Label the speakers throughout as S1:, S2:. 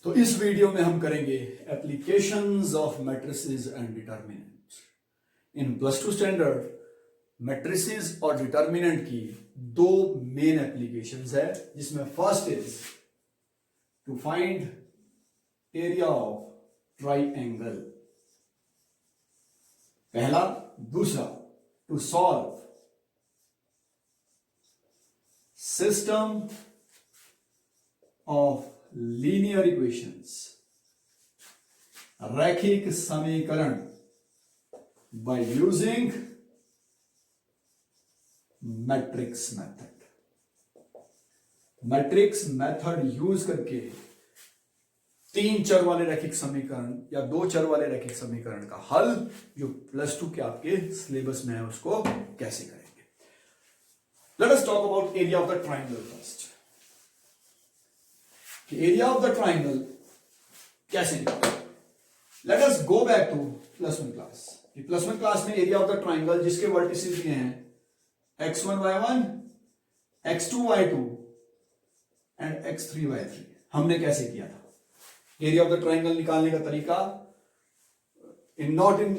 S1: तो इस वीडियो में हम करेंगे applications of matrices and determinant. In plus two standard matrices और डिटर्मिनेंट की दो मेन एप्लीकेशंस है, जिसमें first is to find area of triangle, पहला। दूसरा, to solve system of linear equations, रैखिक समीकरण, by using matrix method. Matrix method use करके तीन चर वाले रैखिक समीकरण या दो चर वाले रैखिक समीकरण का हल, जो प्लस टू के आपके सिलेबस में है, उसको कैसे करेंगे। Let us talk about area of the triangle first. Area of the triangle कैसे निकालें। Let us go back two plus one class. Plus one class में एरिया ऑफ द ट्राइंगल जिसके वर्टिसेस दिए हैं x1 y1, x2 y2 and x3 y3, हमने कैसे किया था। एरिया ऑफ द ट्राइंगल निकालने का तरीका not in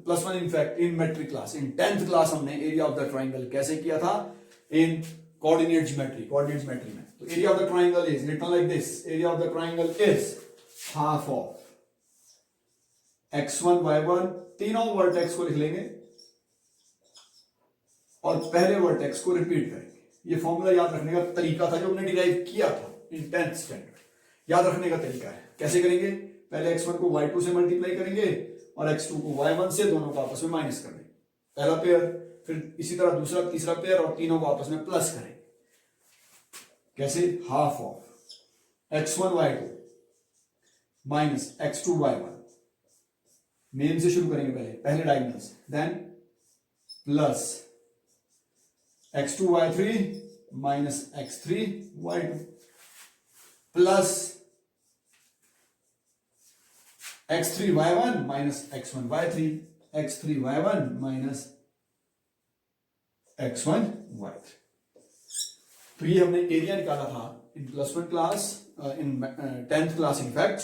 S1: plus one, in fact in matric class, in 10th class हमने एरिया ऑफ द ट्राइंगल कैसे किया था इन कोऑर्डिनेट ज्योमेट्री में। तो area of the triangle is written like this. Area of the triangle is half of x1 y1, तीनों vertex को लिख लेंगे और पहले वर्टेक्स को रिपीट करेंगे। ये फॉर्मूला याद रखने का तरीका था जो हमने डिराइव किया था इन 10th स्टैंडर्ड। याद रखने का तरीका है, कैसे करेंगे। पहले x1 को y2 से मल्टीप्लाई करेंगे और x2 को y1 से, दोनों को आपस में माइनस कर देंगे, पहला पेयर। फिर इसी तरह दूसरा, तीसरा पेयर, और तीनों को आपस में प्लस करेंगे। कैसे, half of x1 y2 minus x2 y1, main से शुरू करेंगे, पहले diagonals, then plus x2 y3 minus x3 y2 plus x3 y1 minus x1 y3, x3 y1 minus x1 y3। तो ये हमने एरिया निकाला था in plus one class, in 10th class in fact.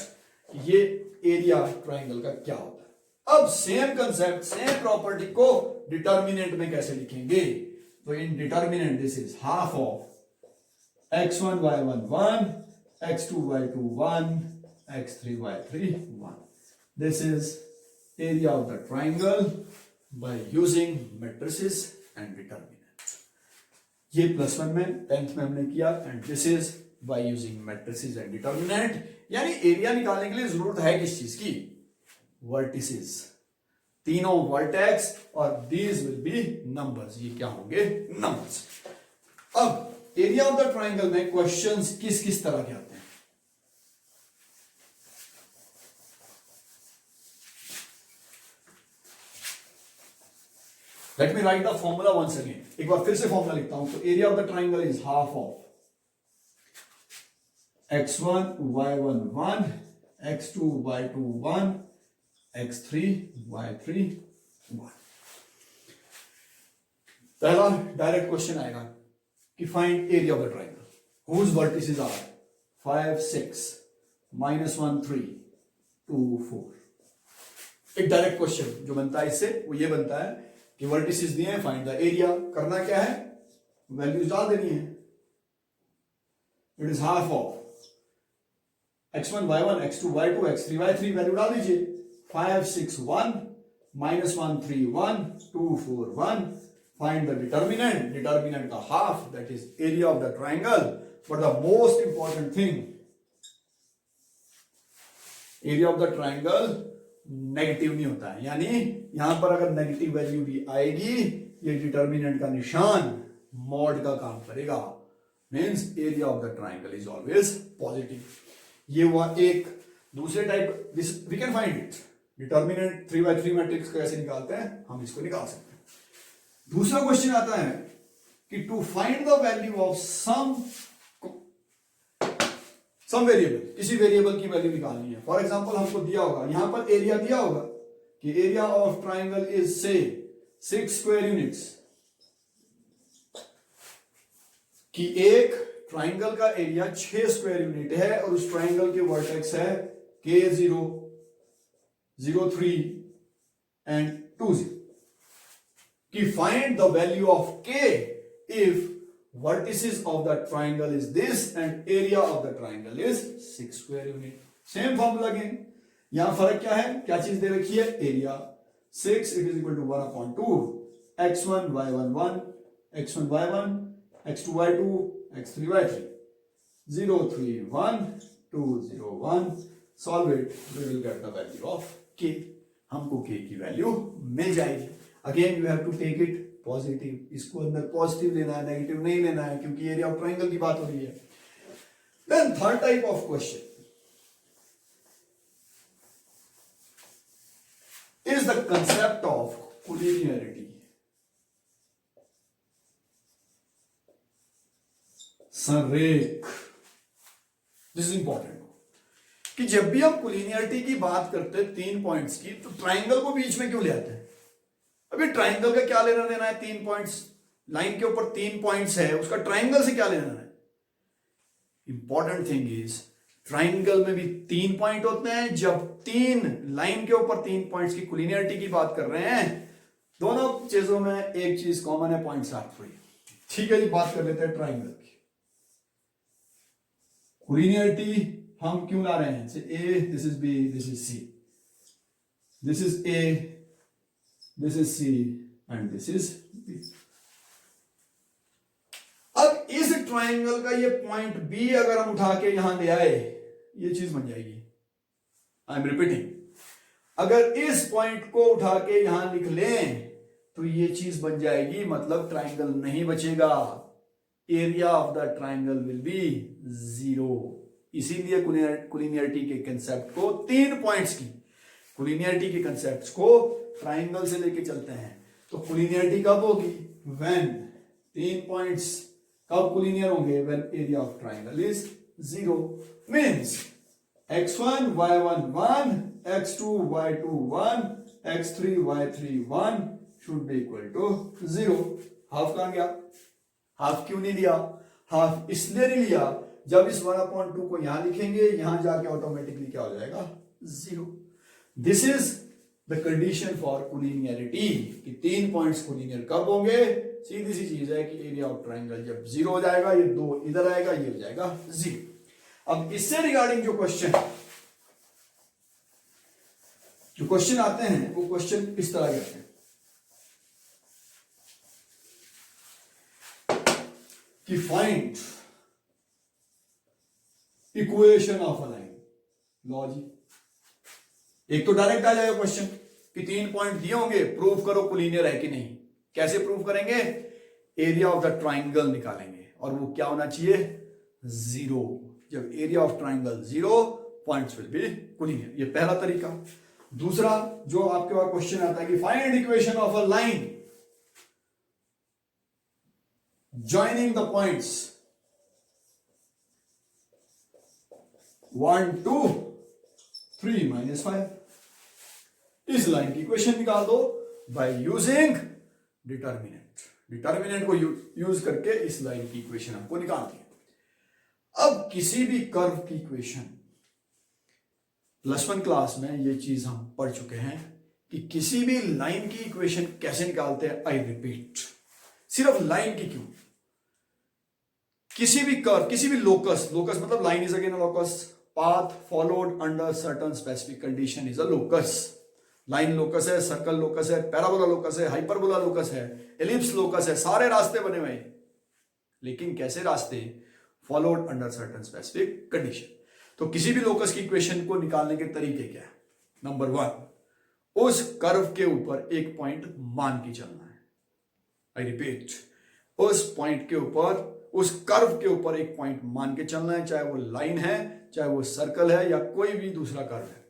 S1: ये एरिया ट्राइंगल का क्या होता है। अब सेम कंसेप्ट, सेम प्रॉपर्टी को डिटर्मिनेंट में कैसे लिखेंगे। तो in determinant this is half of x1 y1 1, x2 y2 1, x3 y3 1. This is area of the triangle by using matrices and determinants. ये प्लस वन में 10th में हमने किया, and this is by using matrices and determinant. यानी area निकालने के लिए जरूरत है किस चीज की, वर्टिसेस, तीनों वर्टेक्स, और दीज विल बी नंबर्स, ये क्या होंगे, नंबर्स। अब एरिया ऑफ द ट्राइंगल में क्वेश्चंस किस किस तरह के आते हैं। Let me write the formula once again. एक बार फिर से फॉर्मूला लिखता हूं। तो area of the triangle is half of x1 y1 1, x2 y2 1, x3 y3 1। पहला डायरेक्ट क्वेश्चन आएगा कि find area of the triangle whose vertices are 5 6 -1 3 2 4। एक डायरेक्ट क्वेश्चन जो बनता है इससे वो ये बनता है कि वर्टिसेस दिए हैं, फाइंड द एरिया। करना क्या है, वैल्यूज डाल देनी है। It is half of x1 y1, x2 y2, x3 y3, value डाल दीजिए। 5 6 1 -1 3 1 2 4 1। फाइंड द डिटर्मिनेंट, डिटर्मिनेंट का half, that is area of the triangle. But the most important thing, area of the triangle negative नहीं होता है, यानी यहां पर अगर नेगेटिव वैल्यू भी आएगी, ये डिटर्मिनेंट का निशान मॉड का काम करेगा। Means area of the triangle is always positive. ये हुआ एक। दूसरे type, we can find it, determinant 3x3 matrix कैसे निकालते हैं, हम इसको निकाल सकते हैं। दूसरा क्वेश्चन आता है कि to find the value of some variable, किसी वेरिएबल की वैल्यू निकालनी है। फॉर एग्जांपल हमको दिया होगा, यहां पर एरिया दिया होगा कि एरिया ऑफ ट्राइंगल इज से 6 स्क्वायर यूनिट्स, कि एक ट्राइंगल का एरिया 6 स्क्वायर यूनिट है और उस ट्राइंगल के वर्टेक्स है K0, 03 एंड 20 कि find the value of K if vertices of the triangle is this and area of the triangle is 6 square unit. Same formula again, यहां फर्क क्या है, क्या चीज दे रखी है, area 6 it is equal to 1/2 x1 y11 x1 y1 x2 y2 x3 y3 0 3 1 2 0 1 solve it, we will get the value of k. हमको k की वैल्यू मिल जाएगी. Again you have to take it positive, इसको अंदर positive लेना है, negative नहीं लेना है, क्योंकि एरिया ऑफ ट्राइंगल की बात हो रही है. Then third type of question is the concept of collinearity. संरेख, दिस इज इंपॉर्टेंट कि जब भी हम कोलिनियरिटी की बात करते हैं 3 पॉइंट्स की, तो ट्राइंगल को बीच में क्यों ले आते हैं? अभी ट्राइंगल का क्या लेना देना है? 3 पॉइंट्स, लाइन के ऊपर 3 पॉइंट्स है, उसका ट्राइंगल से क्या लेना है? इंपॉर्टेंट थिंग इज ट्राइंगल में भी 3 पॉइंट होते हैं. जब 3 लाइन के ऊपर 3 पॉइंट्स की कोलिनियरिटी की बात कर रहे हैं, दोनों चीजों में एक चीज कॉमन है, पॉइंट्स आर फ्री. ठीक है जी, बात कर लेते हैं ट्राइंगल की. कोलिनियरिटी हम क्यों ला रहे हैं? A, this is B, this is C, this is A, this is C and this is B. अब इस ट्राइंगल का ये पॉइंट बी अगर हम उठा के यहां ले आए, ये चीज बन जाएगी. आई एम रिपीटिंग, अगर इस पॉइंट को उठा के यहां लिख लें तो ये चीज बन जाएगी, मतलब ट्राइंगल नहीं बचेगा. Area of the triangle will be 0. इसीलिए कोलिनियरिटी के कंसेप्ट को 3 पॉइंट्स की कोलिनियरिटी के कंसेप्ट को ट्राइंगल से लेके चलते हैं. तो कोलिनियरिटी कब होगी? व्हेन 3 पॉइंट्स कब कोलिनियर होंगे? When area of triangle is 0. Means x1 y1 1 x2 y2 1 x3 y3 1 should be equal to 0. Half कहां गया? हाफ क्यों नहीं लिया? हाफ इसलिए नहीं लिया, जब इस 1/2 को यहां लिखेंगे, यहां जाके ऑटोमेटिकली क्या हो जाएगा? 0. This is the condition for collinearity कि 3 पॉइंट्स कोलिनियर कब होंगे? सीधी सी चीज है कि एरिया ऑफ ट्राइंगल जब 0 हो जाएगा, ये 2 इधर आएगा, ये हो जाएगा 0. अब इससे रिगार्डिंग जो क्वेश्चन आते हैं, वो क्वेश्चन इस तरह के आते हैं कि find equation of a line. लॉ जी, एक तो डायरेक्ट आ जाएगा क्वेश्चन कि 3 पॉइंट दिए होंगे, प्रूव करो कोलिनियर है कि नहीं. कैसे प्रूव करेंगे? एरिया ऑफ द ट्राइंगल निकालेंगे और वो क्या होना चाहिए? 0. जब area of triangle 0, points will be collinear. ये पहला तरीका. दूसरा जो आपके पास क्वेश्चन आता है कि find equation of a line joining the points 1 2 3 -5. इस लाइन की इक्वेशन निकाल दो बाय यूजिंग डिटर्मिनेंट. डिटर्मिनेंट को यूज करके इस लाइन की इक्वेशन हमको निकालनी है. अब किसी भी कर्व की इक्वेशन, +1 क्लास में ये चीज हम पढ़ चुके हैं कि किसी भी लाइन की इक्वेशन कैसे निकालते हैं. आई रिपीट, सिर्फ लाइन की क्यों, किसी भी कर्व, किसी भी लोकस मतलब line is again a locus, path followed under certain specific condition is a locus. Line locus है, सर्कल लोकस है, पैराबोला लोकस है, हाइपरबोला लोकस है, एलिप्स लोकस है, सारे रास्ते बने हुए हैं. लेकिन कैसे रास्ते? Followed under certain specific condition. तो किसी भी लोकस की इक्वेशन को निकालने के तरीके क्या है? नंबर 1, उस कर्व के ऊपर एक पॉइंट मान के चलना है. आई रिपीट, उस पॉइंट के ऊपर, उस कर्व के ऊपर एक पॉइंट मान के चलना है, चाहे वो लाइन है, चाहे वो सर्कल है, या कोई भी दूसरा कर्व है.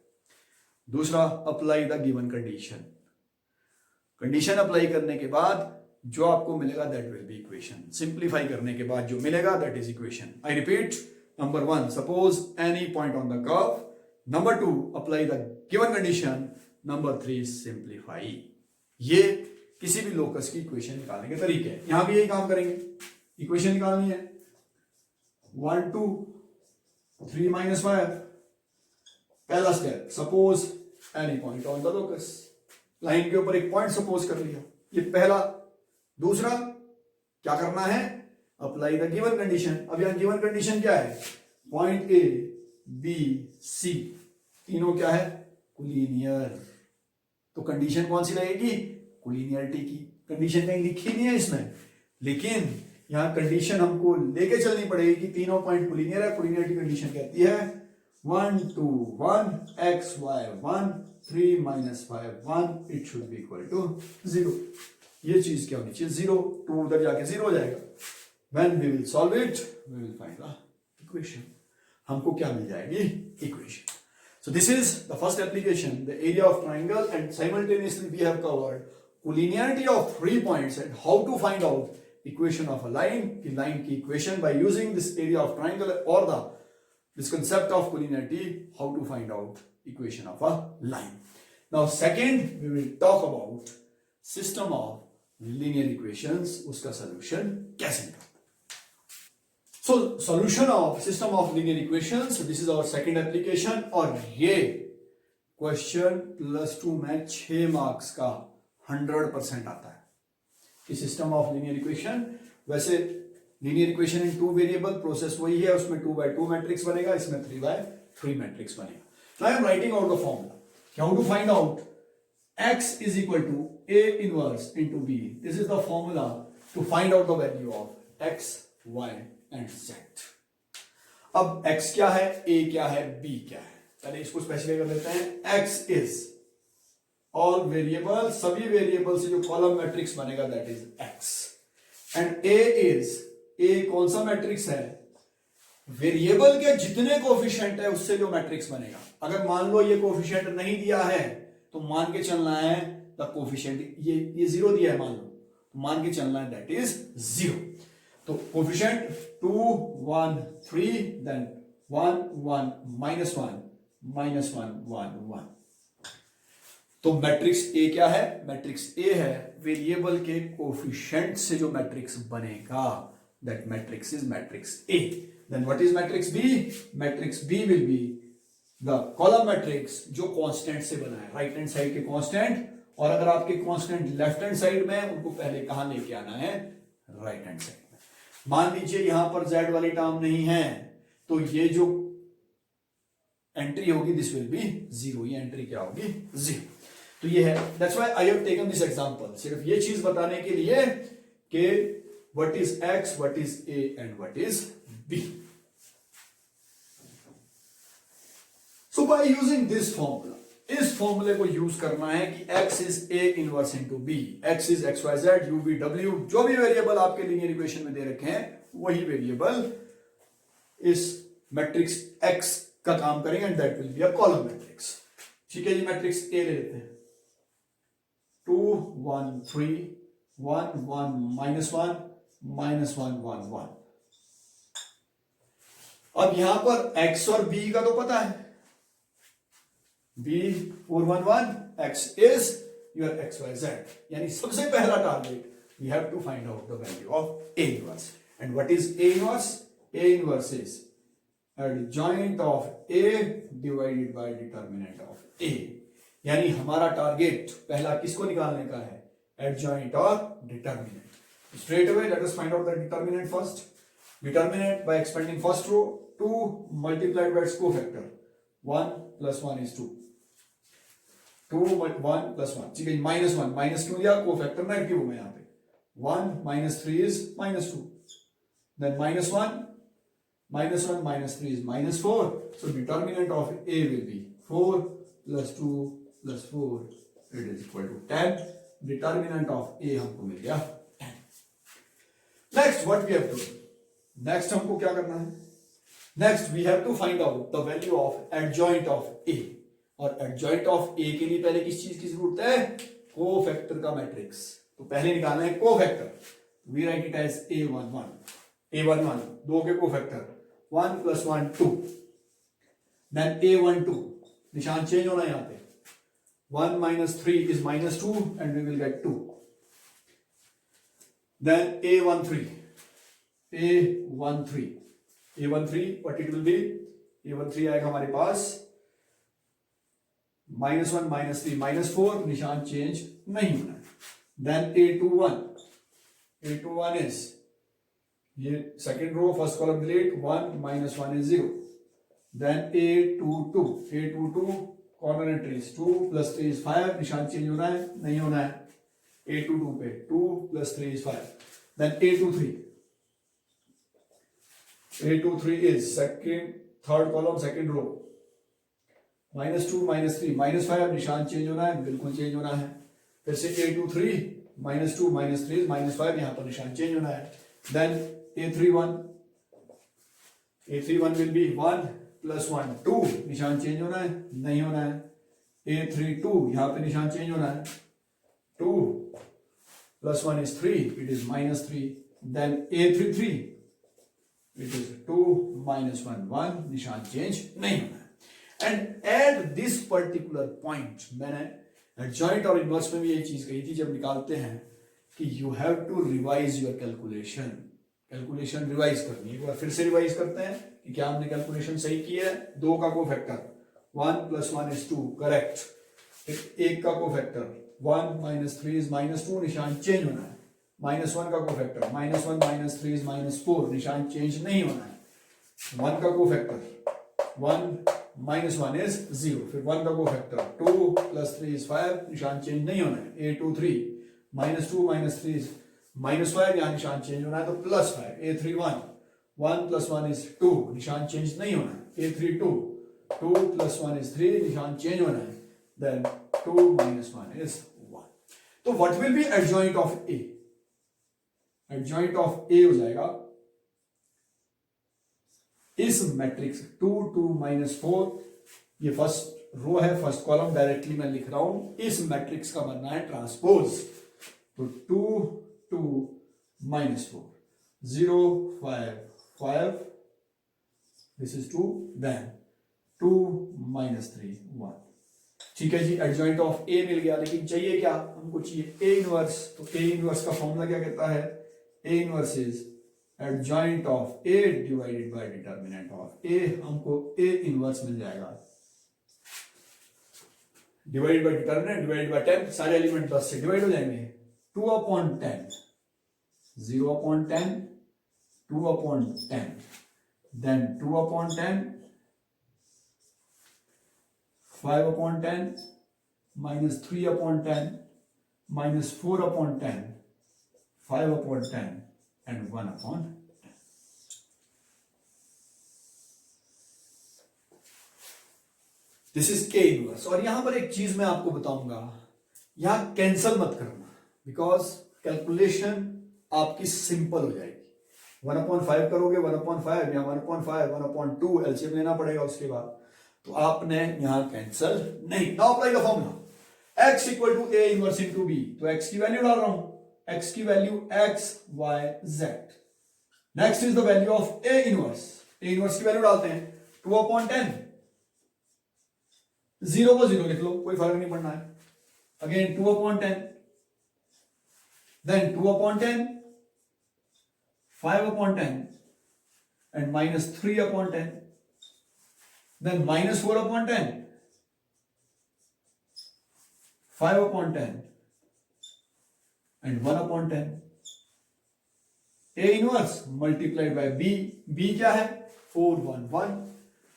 S1: दूसरा, apply the given condition. Condition apply करने के बाद जो आपको मिलेगा that will be equation. Simplify करने के बाद जो मिलेगा that is equation. I repeat, number 1, suppose any point on the curve. Number 2, apply the given condition. Number 3, simplify. ये किसी भी लोकस की इक्वेशन निकालने के तरीके हैं. यहां भी यही काम करेंगे, इक्वेशन निकालनी है. 1 2 3 minus 5. पहला step, suppose any point on the locus, line के ऊपर एक पॉइंट सपोज कर लिया, ये पहला। दूसरा क्या करना है, अप्लाई द गिवन कंडीशन। अब यहां गिवन कंडीशन क्या है, पॉइंट ए बी सी तीनों क्या है, कोलिनियर। तो कंडीशन कौन सी लगेगी, कोलिनियरिटी की। कंडीशन कहीं लिखी नहीं है इसमें, लेकिन यहां कंडीशन हमको लेके चलनी पड़ेगी कि तीनों पॉइंट कोलिनियर है। कोलिनियरिटी कंडीशन कहती है 1 2 1 x y 1 3 minus 5 1, it should be equal to 0। ये चीज क्या होनी चाहिए, 0। 2 उधर जाके 0 हो जाएगा। When we will solve it, we will find the equation. हमको क्या मिल जाएगी, equation. So this is the first application, the area of triangle, and simultaneously we have covered collinearity of 3 points and how to find out equation of a line. की line की equation by using this area of triangle or this concept of collinearity, how to find out equation of a line. Now second, we will talk about system of linear equations, उसका solution कैसे निकालते हैं। So solution of system of linear equations, this is our second application, और ये question +2 में 6 marks का 100% आता है कि सिस्टम ऑफ लीनियर इक्वेशन। वैसे linear equation in 2 variable process वही है, उसमें 2x2 मैट्रिक्स बनेगा, इसमें 3x3 मैट्रिक्स बनेगा। Now I am writing out the formula. How to find out x is equal to a inverse into b. This is the formula to find out the value of x, y and z. अब x क्या है, a क्या है, b क्या है, पहले इसको specify कर लेते हैं। x is all वेरिएबल, सभी वेरिएबल से जो कॉलम मैट्रिक्स बनेगा that is x, and a is, a कौन सा मैट्रिक्स है, वेरिएबल के जितने कोफिशिएंट है उससे जो मैट्रिक्स बनेगा। अगर मान लो ये कोफिशिएंट नहीं दिया है तो मान के चलना है द कोफिशिएंट, ये 0 दिया है मान लो, तो मान के चलना है दैट इज 0। तो कोफिशिएंट 2 1 3, देन 1 1 -1 -1 1 1। तो मैट्रिक्स ए क्या है, मैट्रिक्स ए है वेरिएबल के कोफिशिएंट से जो मैट्रिक्स बनेगा, that matrix is matrix A. Then what is matrix B, matrix B will be the column matrix जो कांस्टेंट से बना है, राइट हैंड साइड के कांस्टेंट, और अगर आपके कांस्टेंट लेफ्ट हैंड साइड में उनको पहले कहां लेके आना है, राइट हैंड साइड। मान लीजिए यहां पर z वाली टर्म नहीं है, तो ये जो एंट्री होगी दिस विल बी 0, ये एंट्री क्या होगी 0। तो ये है, that's why I have taken this example, सिर्फ ये चीज बताने के लिए कि what is x, what is a and what is b। So by using this formula, इस फॉर्मूले को यूज करना है कि x is a inverse into b, x is x y z u v w, जो भी वेरिएबल आपके linear equation में दे रखे हैं वही वेरिएबल इस मैट्रिक्स x का काम करेंगे, and that will be a column matrix. ठीक है जी, मैट्रिक्स a ले लेते हैं, 2 1 3 1 1 -1 -1 1 1। अब यहां पर x और b का तो पता है, b 4 1 1, x is your x y z, यानी सबसे पहला target we have to find out the value of a inverse. And what is a inverse, a inverse is adjoint of a divided by determinant of a, यानी हमारा target पहला किसको निकालने का है, एडजॉइंट और determinant. Straight away let us find out the determinant first. Determinant by expanding first row, 2 multiplied by its cofactor, 1 + 1 is 2, 2 1 + 1, ठीक है, -1 माइनस क्यों दिया, कोफैक्टर नेगेटिव में यहां पे, 1 -3 is -2, then -1 -1 -3 is -4, so determinant of a will be 4 + 2 + 4, it is equal to 10। determinant of a हमको मिल गया 10। next what we have to do, next हमको क्या करना है, next we have to find out the value of adjoint of a, और adjoint of a के लिए पहले किस चीज की जरूरत है, कोफैक्टर का मैट्रिक्स। तो पहले निकालना है cofactor, we write it as a11 दो के कोफैक्टर 1 + 1 2, then a12 निशान चेंज होना है यहां पे, 1 - 3 is -2 and we will get 2, then a13 a13 A13 what it will be, A13 आएगा हमारे पास -1 -3 -4, निशान चेंज नहीं होना है. देन A21 इज ये second row first column delete, 1 -1 is 0. Then A22 corner entries 2 + 3 is 5, निशान चेंज होना है नहीं होना है. A22 पे 2 + 3 is 5. Then A23 is second third column second row, -2 -3 -5, निशान चेंज होना है, बिल्कुल चेंज होना है. फिर से A23 -2 -3 -5, यहां पर निशान चेंज होना है. देन A31 विल बी 1 + 1 2, निशान चेंज होना है नहीं होना है. A32 यहां पे निशान चेंज होना है, 2 + 1 is 3, it is -3. Then A33 it is 2 -1 1, निशान चेंज नहीं होना है. And at this particular point मैंने एडजॉइंट और इनवर्स में भी ये चीज कही थी जब निकालते हैं कि you have to revise your calculation revise करनी है. एक बार फिर से रिवाइज करते हैं कि क्या हमने कैलकुलेशन सही की है. 2 का कोफैक्टर 1 + 1 इज 2, करेक्ट. फिर 1 का कोफैक्टर 1 -3 इज -2, निशान चेंज होना है. -1 का कोफैक्टर -1 -3 इज -4, निशान चेंज नहीं होना है. 1 का कोफैक्टर 1 -1 इज 0. फिर 1 का कोफैक्टर 2 + 3 इज 5, निशान चेंज नहीं होना है. A23 -2 -3 इज -5, यहां निशान चेंज होना है तो +5. A31 1 + 1 इज 2, निशान चेंज नहीं होना है. A32 2 + 1 इज 3, निशान चेंज होना है. Then 2 - 1 is 1. तो what will be adjoint of A? Adjoint of A हो जाएगा इस मैट्रिक्स 2 2 -4, ये फर्स्ट रो है फर्स्ट कॉलम, डायरेक्टली मैं लिख रहा हूं. इस मैट्रिक्स का बनना है ट्रांसपोज. तो 2 2 -4 0 5 5, दिस इज 2. देन 2 -3 1. ठीक है जी, एडजॉइंट ऑफ ए मिल गया. लेकिन चाहिए क्या हमको? चाहिए ए इनवर्स. तो ए इनवर्स का फॉर्मूला क्या कहता है? A inverse is adjoint of A divided by determinant of A. हमको ए इनवर्स मिल जाएगा divided by determinant divided by 10, सारे एलिमेंट 10 से डिवाइड हो जाएंगे. 2/10 0/10 2/10, then 2/10 5/10 -3/10 -4/10 5/10 and 1/10. This is A inverse. और यहां पर एक चीज मैं आपको बताऊंगा, यहां कैंसल मत करना, बिकॉज कैलकुलेशन आपकी सिंपल हो जाएगी. 1/5 करोगे 1/5 या 1/5 1/2 एलसीएम लेना पड़ेगा उसके बाद. तो आपने यहां कैंसल नहीं. Now apply the formula. x = a inverse into b. तो x की वैल्यू डाल रहा हूं, x की value x y z. Next is the value of a inverse. a inverse की वैल्यू डालते हैं 2/10. 0 को 0 लिख लो, कोई फर्क नहीं पड़ना है. Again 2/10, then 2/10 5/10 and -3/10, then -4/10 5/10 and 1/10. A inverse multiplied by B. B क्या है? 4 1 1.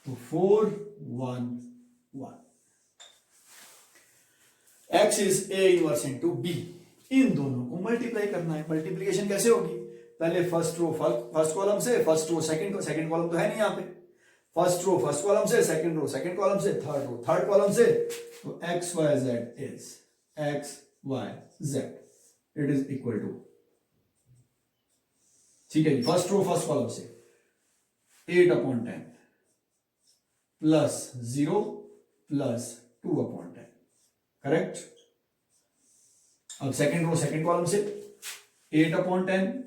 S1: तो 4 1 1. X is A inverse into B. इन दोनों को मल्टीप्लाई करना है. मल्टीप्लीकेशन कैसे होगी? पहले फर्स्ट रो फर्स्ट कॉलम से, फर्स्ट रो सेकंड कॉलम तो है नहीं यहाँ पे. फर्स्ट रो फर्स्ट कॉलम से, सेकंड रो सेकंड कॉलम से, थर्ड रो थर्ड कॉलम से. तो x y z is x y z, it is equal to, ठीक है जी, फर्स्ट रो फर्स्ट कॉलम से 8/10 प्लस 0 प्लस 2/10, करेक्ट. अब सेकंड रो सेकंड कॉलम से 8/10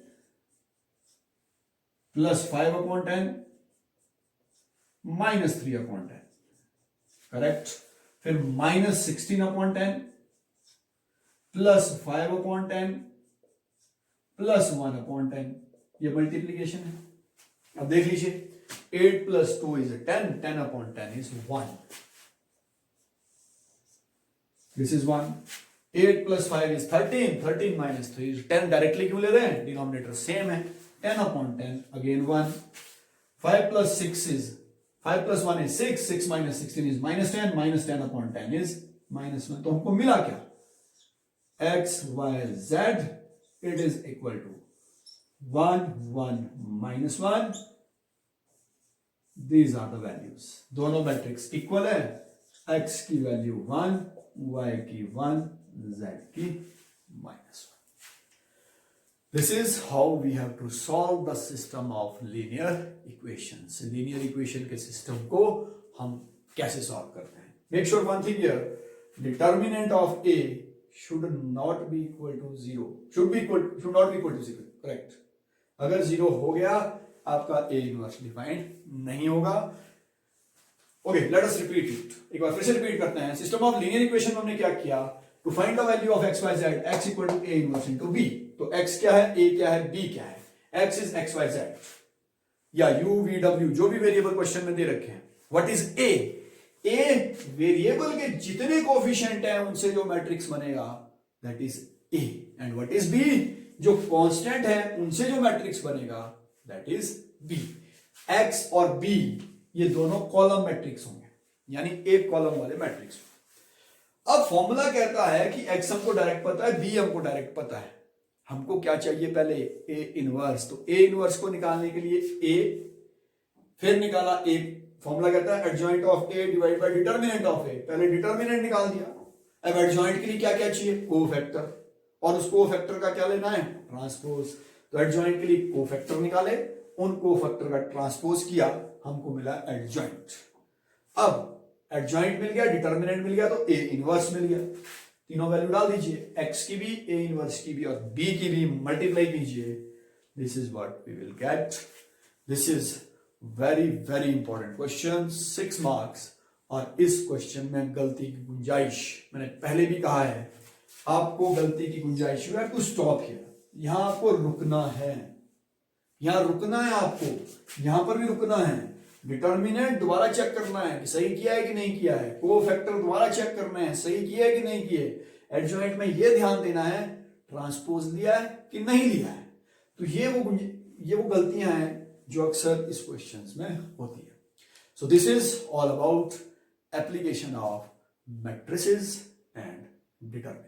S1: प्लस 5/10 -3/10, करेक्ट. फिर -16/10 प्लस 5/10 प्लस 1/10. ये मल्टीप्लीकेशन है. अब देख लीजिए 8 plus 2 is 10. 10 upon 10 is 1. This is 1. 8 plus 5 is 13. 13 minus 3 is 10. Directly क्यों ले रहे हैं? डिनोमिनेटर सेम है. 10 upon 10 again 1. 5 plus 6 is 5 plus 1 is 6. 6 minus 16 is minus 10. Minus 10 upon 10 is minus 1. तो हमको मिला क्या? X, Y, Z. It is equal to 1, 1, minus 1. These are the values. दोनों मैट्रिक्स इक्वल है. X की वैल्यू 1, Y की 1, Z की minus 1. This is how we have to solve the system of linear equations. Linear equation के system को हम कैसे solve करते हैं? Make sure one thing here. Determinant of A should not be equal to 0. Should not be equal to 0. Correct. अगर 0 हो गया आपका A इनवर्स डिफाइंड नहीं होगा. Okay, let us repeat it. एक बार फिर से रिपीट करते हैं. सिस्टम ऑफ लीनियर इक्वेशन में हमने क्या किया? To find the value of x y z, x equal to a inverse into b. तो x क्या है, a क्या है, b क्या है? x is x y z या u v w जो भी वेरिएबल क्वेश्चन में दे रखे हैं. What is a? a variable के जितने कोएफिशिएंट हैं उनसे जो मैट्रिक्स बनेगा that is a. And what is b? जो कांस्टेंट है उनसे जो मैट्रिक्स बनेगा दैट इज b. x और b ये दोनों कॉलम मैट्रिक्स होंगे, यानी एक कॉलम वाले मैट्रिक्स. अब फॉर्मूला कहता है कि x हमको डायरेक्ट पता है, b हमको डायरेक्ट पता है. हमको क्या चाहिए पहले? a inverse. तो a इनवर्स को निकालने के लिए a, फिर निकाला a. फॉर्मूला कहता है adjoint of a divide by determinant of a. पहले डिटर्मिनेंट निकाल दिया. अब एडजॉइंट के लिए क्या क्या चाहिए? कोफैक्टर. और उस कोफैक्टर का क्या लेना है? ट्रांसपोज. तो एडजॉइंट के लिए कोफैक्टर निकाले, उन कोफैक्टर का ट्रांसपोज किया, हमको मिला एडजॉइंट. अब एडजॉइंट मिल गया, डिटर्मिनेंट मिल गया, तो a इनवर्स मिल गया. तीनों वैल्यू डाल दीजिए, x की भी, a इनवर्स की भी और b की भी मल्टीप्लाई कीजिए. This is what we will get. This is very very important question, 6 marks. और इस क्वेश्चन में गलती की गुंजाइश, मैंने पहले भी कहा है, आपको गलती की गुंजाइश, you have to stop here. यहां आपको रुकना है, यहां रुकना है आपको, यहां पर भी रुकना है. डिटर्मिनेंट दोबारा चेक करना है कि सही किया है कि नहीं किया है. कोफैक्टर दोबारा चेक करना है सही किया है कि नहीं किए. एडजॉइंट में यह ध्यान देना है ट्रांसपोज लिया है कि नहीं लिया है. तो ये वो गलतियां हैं जो अक्सर इस क्वेश्चंस में होती है. So this is all about application of matrices and determinant.